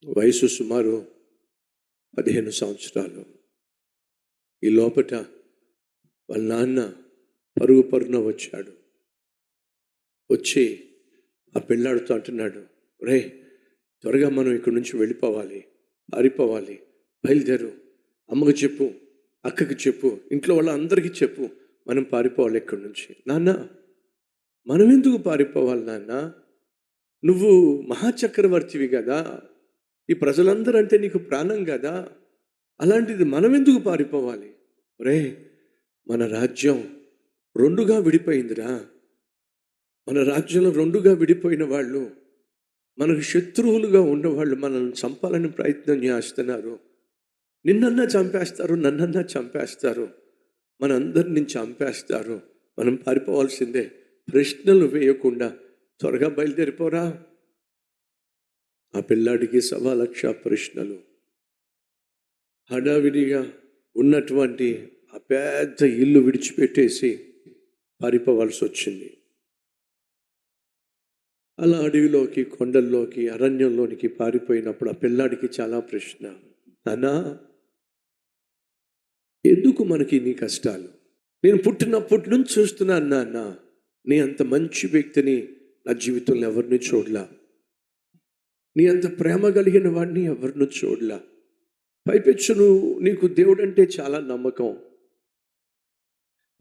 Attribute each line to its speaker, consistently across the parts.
Speaker 1: వయసు సుమారు 15 సంవత్సరాలు. ఈ లోపట వాళ్ళ నాన్న పరుగు పరుగున వచ్చాడు. వచ్చి ఆ పిల్లాడితో అంటున్నాడు, రే త్వరగా మనం ఇక్కడి నుంచి వెళ్ళిపోవాలి, పారిపోవాలి, బయలుదేరు, అమ్మకు చెప్పు, అక్కకి చెప్పు, ఇంట్లో వాళ్ళందరికీ చెప్పు, మనం పారిపోవాలి ఇక్కడి నుంచి. నాన్న, మనం ఎందుకు పారిపోవాలి నాన్న? నువ్వు మహాచక్రవర్తివి కదా, ఈ ప్రజలందరూ అంటే నీకు ప్రాణం కదా, అలాంటిది మనం ఎందుకు పారిపోవాలి? రే, మన రాజ్యం రెండుగా విడిపోయిందిరా. మన రాజ్యంలో రెండుగా విడిపోయిన వాళ్ళు, మనకు శత్రువులుగా ఉన్నవాళ్ళు మనల్ని చంపాలని ప్రయత్నం చేస్తున్నారు. నిన్నన్నా చంపేస్తారు, నన్నన్నా చంపేస్తారు, మనందరిని చంపేస్తారు. మనం పారిపోవాల్సిందే. ప్రశ్నలు వేయకుండా త్వరగా బయలుదేరిపోరా. ఆ పిల్లాడికి 1,00,000 ప్రశ్నలు. హడావిడిగా ఉన్నటువంటి ఆ పెద్ద ఇల్లు విడిచిపెట్టేసి పారిపోవాల్సి వచ్చింది. అలా అడవిలోకి, కొండల్లోకి, అరణ్యంలోనికి పారిపోయినప్పుడు ఆ పిల్లాడికి చాలా ప్రశ్న. నాన్నా, ఎందుకు మనకి నీ కష్టాలు? నేను పుట్టినప్పటి నుంచి చూస్తున్నాను నాన్న, నీ అంత మంచి వ్యక్తిని నా జీవితంలో ఎవరిని చూడలా. నీ అంత ప్రేమ కలిగిన వాడిని ఎవరిని చూడలా. పైపెచ్చును నీకు దేవుడు అంటే చాలా నమ్మకం.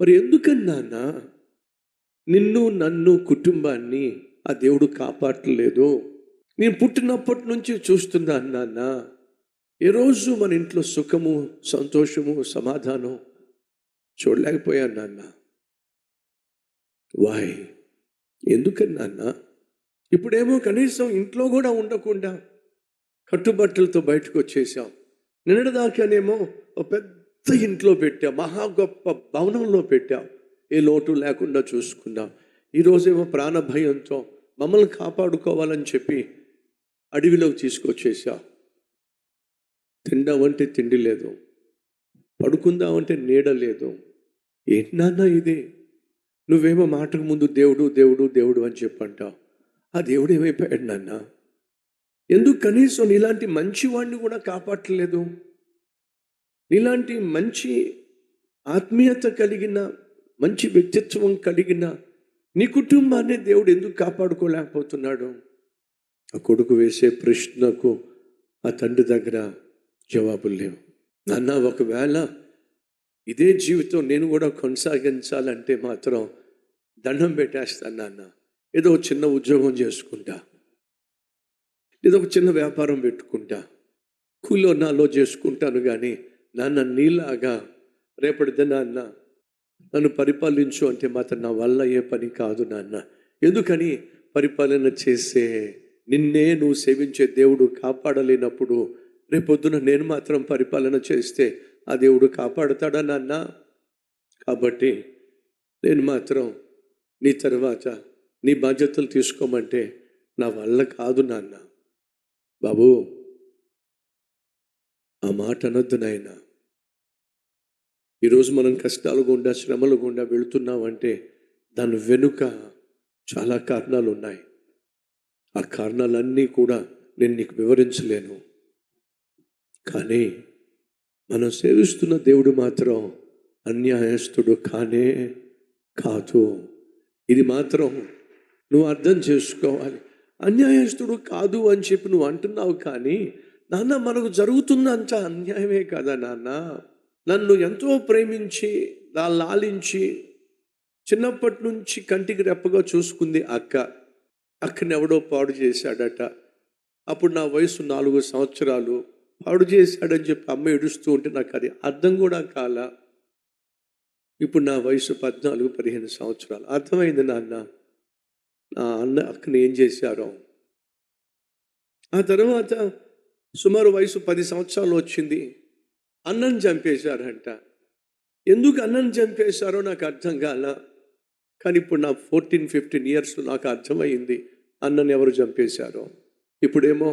Speaker 1: మరి ఎందుకని నాన్న నిన్ను, నన్ను, కుటుంబాన్ని ఆ దేవుడు కాపాడలేదు? నేను పుట్టినప్పటి నుంచి చూస్తున్నాను నాన్న, ఏ రోజు మన ఇంట్లో సుఖము, సంతోషము, సమాధానం చూడలేకపోయాను నాన్న. వాయ్, ఎందుకని నాన్న? ఇప్పుడేమో కనీసం ఇంట్లో కూడా ఉండకుండా కట్టుబట్టలతో బయటకు వచ్చేసాం. నిన్నటిదాకానేమో ఒక పెద్ద ఇంట్లో పెట్టాం, మహా గొప్ప భవనంలో పెట్టాం, ఏ లోటు లేకుండా చూసుకున్నాం. ఈరోజేమో ప్రాణ భయంతో మమ్మల్ని కాపాడుకోవాలని చెప్పి అడవిలోకి తీసుకొచ్చేసాం. తిందామంటే తిండి లేదు, పడుకుందామంటే నీడ లేదు. ఏంటి నాన్న ఇది? నువ్వేమో మాటకు ముందు దేవుడు దేవుడు దేవుడు అని చెప్పంటావు. ఆ దేవుడు ఏమైపోయాడు నాన్న? ఎందుకు కనీసం నీలాంటి మంచివాడిని కూడా కాపాడలేదు? నీలాంటి మంచి ఆత్మీయత కలిగిన, మంచి వ్యక్తిత్వం కలిగిన నీ కుటుంబాన్ని దేవుడు ఎందుకు కాపాడుకోలేకపోతున్నాడు? ఆ కొడుకు వేసే ప్రశ్నకు ఆ తండ్రి దగ్గర జవాబులు లేవు. నాన్న, ఒకవేళ ఇదే జీవితం నేను కూడా కొనసాగించాలంటే మాత్రం దండం పెట్టేస్తాను నాన్న. ఏదో ఒక చిన్న ఉద్యోగం చేసుకుంటా, ఏదో ఒక చిన్న వ్యాపారం పెట్టుకుంటా, కూలో నాలో చేసుకుంటాను. కానీ నాన్న, నీలాగా రేపటిదే నాన్న నన్ను పరిపాలించు అంటే మాత్రం నా వల్ల ఏ పని కాదు నాన్న. ఎందుకని? పరిపాలన చేసే నిన్నే నువ్వు సేవించే దేవుడు కాపాడలేనప్పుడు రేపొద్దున నేను మాత్రం పరిపాలన చేస్తే ఆ దేవుడు కాపాడుతాడా నాన్న? కాబట్టి నేను మాత్రం నీ తర్వాత నీ బాధ్యతలు తీసుకోమంటే నా వల్ల కాదు నాన్న. బాబు, ఆ మాట అనొద్దు నాయన. ఈరోజు మనం కష్టాలు గుండా, శ్రమలు గుండా వెళుతున్నామంటే దాని వెనుక చాలా కారణాలు ఉన్నాయి. ఆ కారణాలన్నీ కూడా నేను నీకు వివరించలేను. కానీ మనం సేవిస్తున్న దేవుడు మాత్రం అన్యాయస్తుడు కానే కాదు. ఇది మాత్రం నువ్వు అర్థం చేసుకోవాలి. అన్యాయస్తుడు కాదు అని చెప్పి నువ్వు అంటున్నావు, కానీ నాన్న, మనకు జరుగుతున్నంత అన్యాయమే కదా నాన్న. నన్ను ఎంతో ప్రేమించి, లాలించి, చిన్నప్పటి నుంచి కంటికి రెప్పగా చూసుకుంది అక్కని ఎవడో పాడు చేశాడట. అప్పుడు నా వయసు 4 సంవత్సరాలు. పాడు చేశాడని చెప్పి అమ్మ ఏడుస్తూ ఉంటే నాకు అది అర్థం కూడా కాల. ఇప్పుడు నా వయసు 14-15 సంవత్సరాలు. అర్థమైంది నాన్న, నా అక్కని ఏం చేశారో. ఆ తర్వాత సుమారు వయసు 10 సంవత్సరాలు వచ్చింది, అన్నని చంపేశారంట. ఎందుకు అన్నని చంపేశారో నాకు అర్థం కాల. కానీ ఇప్పుడు నా 14-15 ఇయర్స్ నాకు అర్థమైంది అన్నని ఎవరు చంపేశారో. ఇప్పుడేమో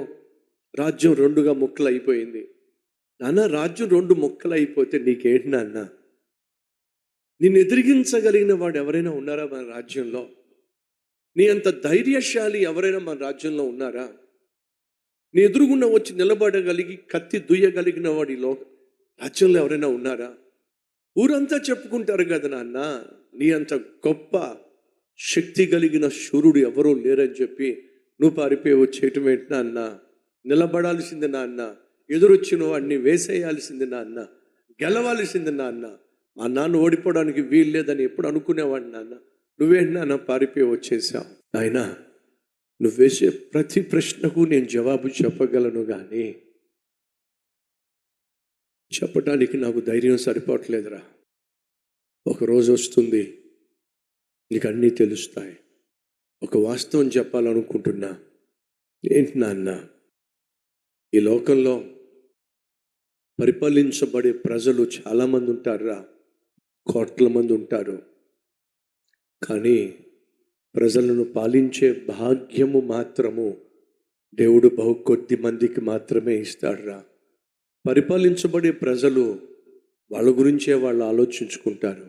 Speaker 1: రాజ్యం 2గా ముక్కలు అయిపోయింది. నాన్న, రాజ్యం 2 ముక్కలు అయిపోతే నీకేంటి నాన్న? నిన్ను ఎదిరించగలిగిన వాడు ఎవరైనా ఉన్నారా మన రాజ్యంలో? నీ అంత ధైర్యశాలి ఎవరైనా మన రాజ్యంలో ఉన్నారా? నీ ఎదురుగున్న వచ్చి నిలబడగలిగి కత్తి దుయ్యగలిగిన వాడిలో రాజ్యంలో ఎవరైనా ఉన్నారా? ఊరంతా చెప్పుకుంటారు కదా నాన్న, నీ అంత గొప్ప శక్తి కలిగిన శూరుడు ఎవరూ లేరని చెప్పి నువ్వు పారిపోయి వచ్చేయటం ఏంటి నాన్న? నిలబడాల్సింది నాన్న, ఎదురొచ్చిన వాడిని వేసేయాల్సింది నాన్న, గెలవాల్సింది నాన్న. మా నాన్న ఓడిపోవడానికి వీలు లేదని ఎప్పుడు అనుకునేవాడిని నాన్న. నువ్వేంటి నాన్న పారిపోయి వచ్చేసావు? ఆయన నువ్వు వేసే ప్రతి ప్రశ్నకు నేను జవాబు చెప్పగలను, కానీ చెప్పడానికి నాకు ధైర్యం సరిపోవట్లేదురా. ఒకరోజు వస్తుంది, నీకు అన్నీ తెలుస్తాయి. ఒక వాస్తవం చెప్పాలనుకుంటున్నా. ఏంటి నాన్న, ఈ లోకంలో పరిపాలించబడే ప్రజలు చాలామంది ఉంటారా, కోట్ల మంది ఉంటారు. కానీ ప్రజలను పాలించే భాగ్యము మాత్రము దేవుడు బహు కొద్ది మందికి మాత్రమే ఇస్తాడురా. పరిపాలించబడే ప్రజలు వాళ్ళ గురించే వాళ్ళు ఆలోచించుకుంటారు.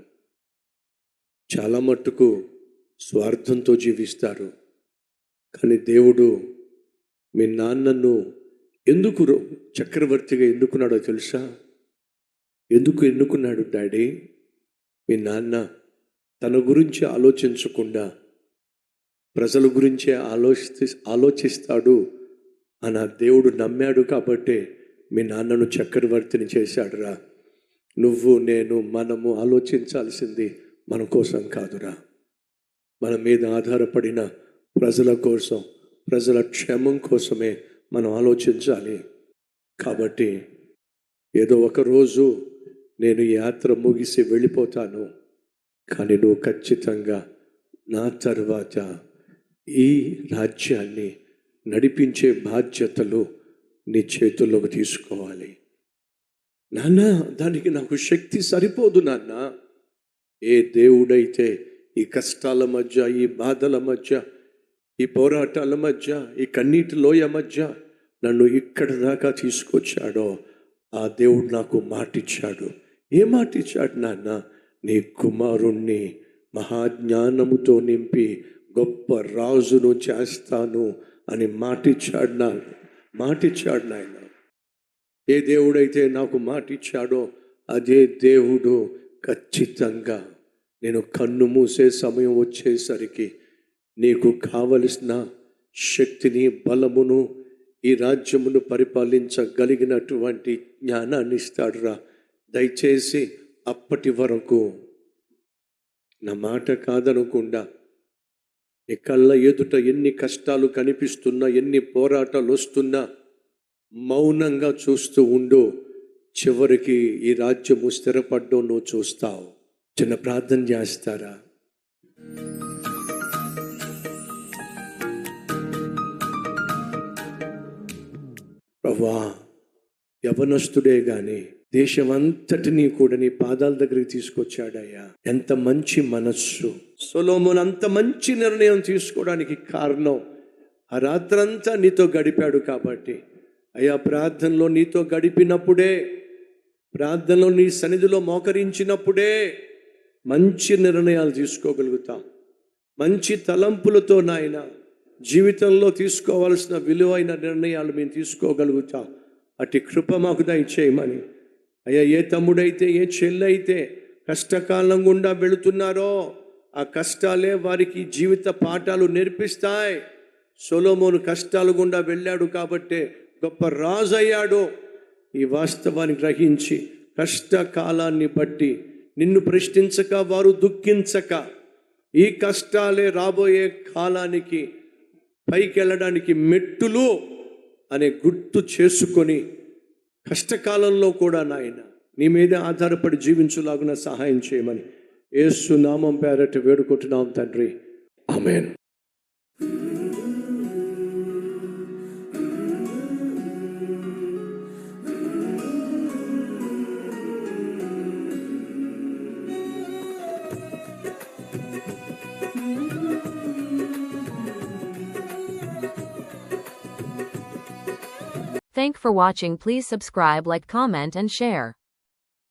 Speaker 1: చాలా మట్టుకు స్వార్థంతో జీవిస్తారు. కానీ దేవుడు మీ నాన్నను ఎందుకు చక్రవర్తిగా ఎన్నుకున్నాడో తెలుసా? ఎందుకు ఎన్నుకున్నాడు డాడీ? మీ నాన్న తన గురించి ఆలోచించకుండా ప్రజల గురించే ఆలోచిస్తాడు అని దేవుడు నమ్మాడు కాబట్టే మీ నాన్నను చక్రవర్తిని చేశాడురా. నువ్వు నేను మనము ఆలోచించాల్సింది మన కోసం కాదురా, మన మీద ఆధారపడిన ప్రజల కోసం, ప్రజల క్షేమం కోసమే మనం ఆలోచించాలి. కాబట్టి ఏదో ఒకరోజు నేను యాత్ర ముగిసి వెళ్ళిపోతాను, కానీ నువ్వు ఖచ్చితంగా నా తర్వాత ఈ రాజ్యాన్ని నడిపించే బాధ్యతలు నీ చేతుల్లోకి తీసుకోవాలి నాన్న. దానికి నాకు శక్తి సరిపోదు నాన్న. ఏ దేవుడైతే ఈ కష్టాల మధ్య, ఈ బాధల మధ్య, ఈ పోరాటాల మధ్య, ఈ కన్నీటి లోయ మధ్య నన్ను ఇక్కడ దాకా తీసుకొచ్చాడో ఆ దేవుడు నాకు మాటిచ్చాడు. ఏ మాటిచ్చాడు నాన్న? నీ కుమారుణ్ణి మహాజ్ఞానముతో నింపి గొప్ప రాజును చేస్తాను అని మాటిచ్చాడు నాయన. ఏ దేవుడైతే నాకు మాటిచ్చాడో అదే దేవుడు ఖచ్చితంగా నేను కన్ను మూసే సమయం వచ్చేసరికి నీకు కావలసిన శక్తిని, బలమును, ఈ రాజ్యమును పరిపాలించగలిగినటువంటి జ్ఞానాన్ని ఇస్తాడురా. దయచేసి అప్పటి వరకు నా మాట కాదనకుండా, నీ కళ్ళ ఎదుట ఎన్ని కష్టాలు కనిపిస్తున్నా, ఎన్ని పోరాటాలు వస్తున్నా మౌనంగా చూస్తూ ఉండు. చివరికి ఈ రాజ్యము స్థిరపడ్డం నువ్వు చూస్తావు. చిన్న ప్రార్థన చేస్తారా? ప్రభువా, యవనస్తుడే గాని దేశమంతటినీ కూడా నీ పాదాల దగ్గరికి తీసుకొచ్చాడయ్యా. ఎంత మంచి మనస్సు! సొలొమోను అంత మంచి నిర్ణయం తీసుకోవడానికి కారణం ఆ రాత్రంతా నీతో గడిపాడు కాబట్టి. అయ్యా, ప్రార్థనలో నీతో గడిపినప్పుడే, ప్రార్థనలో నీ సన్నిధిలో మోకరించినప్పుడే మంచి నిర్ణయాలు తీసుకోగలుగుతాం. మంచి తలంపులతో నాయన జీవితంలో తీసుకోవాల్సిన విలువైన నిర్ణయాలు మేము తీసుకోగలుగుతాం. అట్టి కృప మాకు దయచేయమని. అయ్యా, ఏ తమ్ముడైతే, ఏ చెల్లైతే కష్టకాలం గుండా వెళుతున్నారో ఆ కష్టాలే వారికి జీవిత పాఠాలు నేర్పిస్తాయి. సొలొమోను కష్టాలు గుండా వెళ్ళాడు కాబట్టే గొప్ప రాజు అయ్యాడు. ఈ వాస్తవాన్ని గ్రహించి కష్టకాలాన్ని బట్టి నిన్ను ప్రశ్నించక, వారు దుఃఖించక, ఈ కష్టాలే రాబోయే కాలానికి పైకి వెళ్ళడానికి మెట్టులు అనే గుర్తు చేసుకొని కష్టకాలంలో కూడా నాయన నీ మీద ఆధారపడి జీవించులాగున సహాయం చేయమని యేసు నామం పేరట వేడుకుంటున్నాం తండ్రి. ఆమేన్.
Speaker 2: Thank for watching. Please subscribe, like, comment and share.